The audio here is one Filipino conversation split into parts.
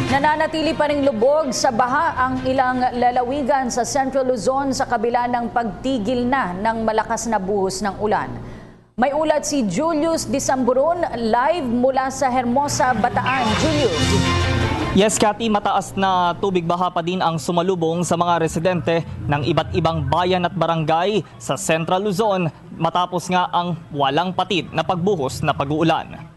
Nananatili pa ring lubog sa baha ang ilang lalawigan sa Central Luzon sa kabila ng pagtigil na ng malakas na buhos ng ulan. May ulat si Julius Disamburon live mula sa Hermosa, Bataan. Julius. Yes, Cathy, mataas na tubig baha pa din ang sumalubong sa mga residente ng iba't ibang bayan at barangay sa Central Luzon matapos nga ang walang patid na pagbuhos na pag-uulan.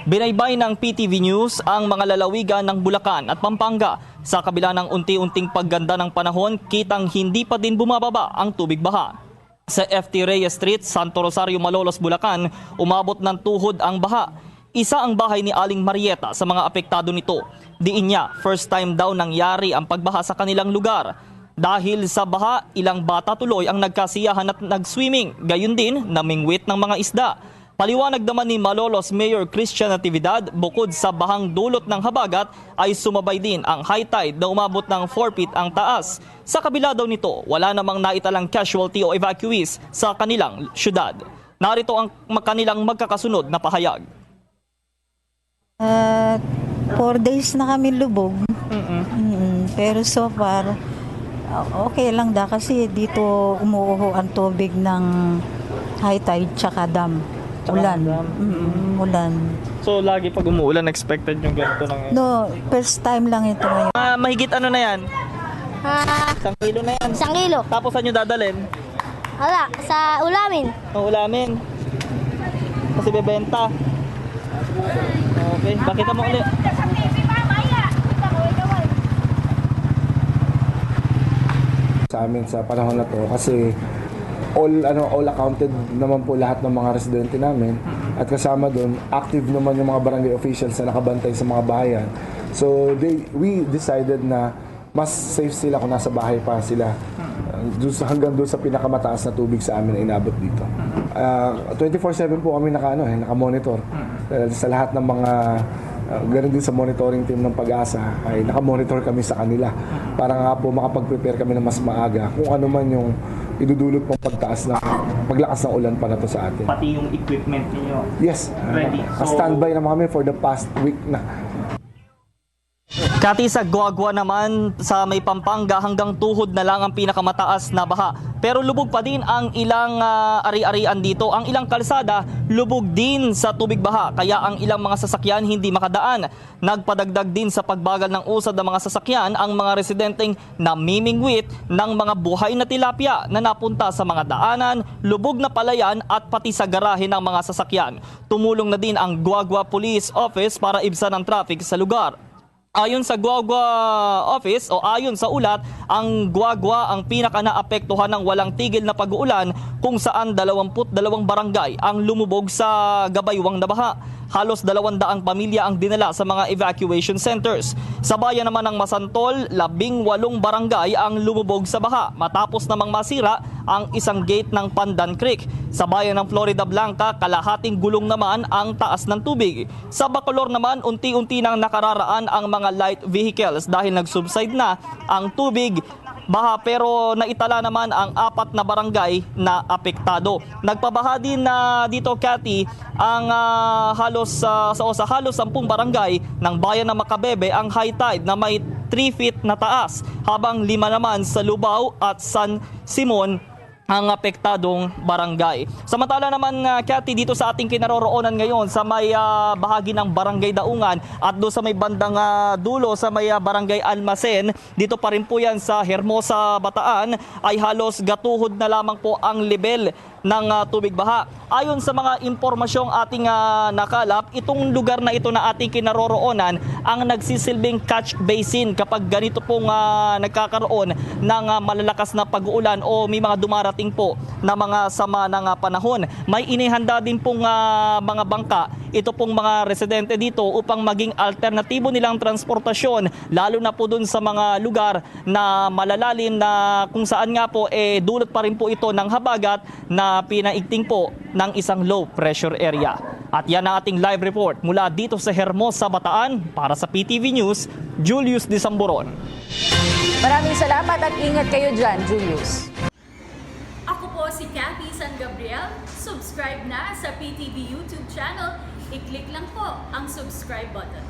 Binaybay ng PTV News ang mga lalawigan ng Bulacan at Pampanga. Sa kabila ng unti-unting pagganda ng panahon, kitang hindi pa din bumababa ang tubig baha. Sa FT Reyes Street, Santo Rosario, Malolos, Bulacan, umabot ng tuhod ang baha. Isa ang bahay ni Aling Marieta sa mga apektado nito. Diin niya, first time daw nangyari ang pagbaha sa kanilang lugar. Dahil sa baha, ilang bata tuloy ang nagkasiyahan at nag-swimming, gayon din namingwit ng mga isda. Paliwanag naman ni Malolos Mayor Christian Natividad, bukod sa bahang dulot ng habagat ay sumabay din ang high tide na umabot ng 4 feet ang taas. Sa kabila daw nito, wala namang naitalang casualty o evacuees sa kanilang syudad. Narito ang kanilang magkakasunod na pahayag. 4 days na kami lubog. Pero so far, okay lang kasi dito umuuho ang tubig ng high tide tsaka dam. Ulan. Ulan. So lagi pag umuulan, expected yung ganito ng... No, first time lang ito ngayon. Mahigit ano na yan? 1 kilo na yan. 1 kilo. Tapos saan nyo dadalhin? Wala, sa ulamin. Ang ulamin. Kasi bebenta. Okay, bakit mo ulit? Sa amin sa panahon na to kasi all accounted naman po lahat ng mga residente namin at kasama doon active naman yung mga barangay officials na nakabantay sa mga bayan. So we decided na mas safe sila kung nasa bahay pa sila. Hanggang doon sa pinakamataas na tubig sa amin na inabot dito. 24/7 po kami naka-monitor. Sa lahat ng mga ganun din sa monitoring team ng Pag-asa ay nakamonitor kami sa kanila para nga po makapag-prepare kami na mas maaga kung ano man yung idudulot pang paglakas ng ulan pa na to sa atin. Pati yung equipment niyo. Yes. Ready. Standby na kami for the past week na. Kati, sa Guagua naman sa may Pampanga hanggang tuhod na lang ang pinakamataas na baha. Pero lubog pa din ang ilang ari-arian dito. Ang ilang kalsada lubog din sa tubig baha. Kaya ang ilang mga sasakyan hindi makadaan. Nagpadagdag din sa pagbagal ng usad ng mga sasakyan ang mga residenteng namimingwit ng mga buhay na tilapia na napunta sa mga daanan, lubog na palayan at pati sa garahe ng mga sasakyan. Tumulong na din ang Guagua Police Office para ibsan ang traffic sa lugar. Ayon sa Guagua Office o ayon sa ulat, ang Guagua ang pinaka-naapektuhan ng walang tigil na pag-uulan kung saan 22 barangay ang lumubog sa gabaywang na baha. Halos 200 pamilya ang dinala sa mga evacuation centers. Sa bayan naman ng Masantol, 18 barangay ang lumubog sa baha matapos namang masira ang isang gate ng Pandan Creek. Sa bayan ng Florida Blanca, kalahating gulong naman ang taas ng tubig. Sa Bacolor naman, unti-unti nang nakararaan ang mga light vehicles dahil nag-subside na ang tubig baha, pero naitala naman ang 4 na barangay na apektado. Nagpabaha din na dito, Cathy, ang halos 10 barangay ng bayan ng Macabebe ang high tide na may 3 feet na taas, habang 5 naman sa Lubao at San Simon ang apektadong barangay. Samantala naman, Cathy, dito sa ating kinaroroonan ngayon sa may bahagi ng Barangay Daungan at doon sa may bandang dulo sa may Barangay Almacen, dito pa rin po yan sa Hermosa, Bataan, ay halos gatuhod na lamang po ang level ng tubig baha. Ayon sa mga impormasyong ating nakalap, itong lugar na ito na ating kinaroroonan ang nagsisilbing catch basin kapag ganito pong nagkakaroon ng malalakas na pag-uulan o may mga dumarating po na mga sama ng panahon. May inihanda din pong mga bangka ito pong mga residente dito upang maging alternatibo nilang transportasyon, lalo na po dun sa mga lugar na malalalim na kung saan nga po dulot pa rin po ito ng habagat na pinaigting po ng isang low pressure area. At yan ang ating live report mula dito sa Hermosa, Bataan. Para sa PTV News, Julius Disamburon. Maraming salamat at ingat kayo dyan, Julius. Ako po si Cathy San Gabriel. Subscribe na sa PTV YouTube channel. I-click lang po ang subscribe button.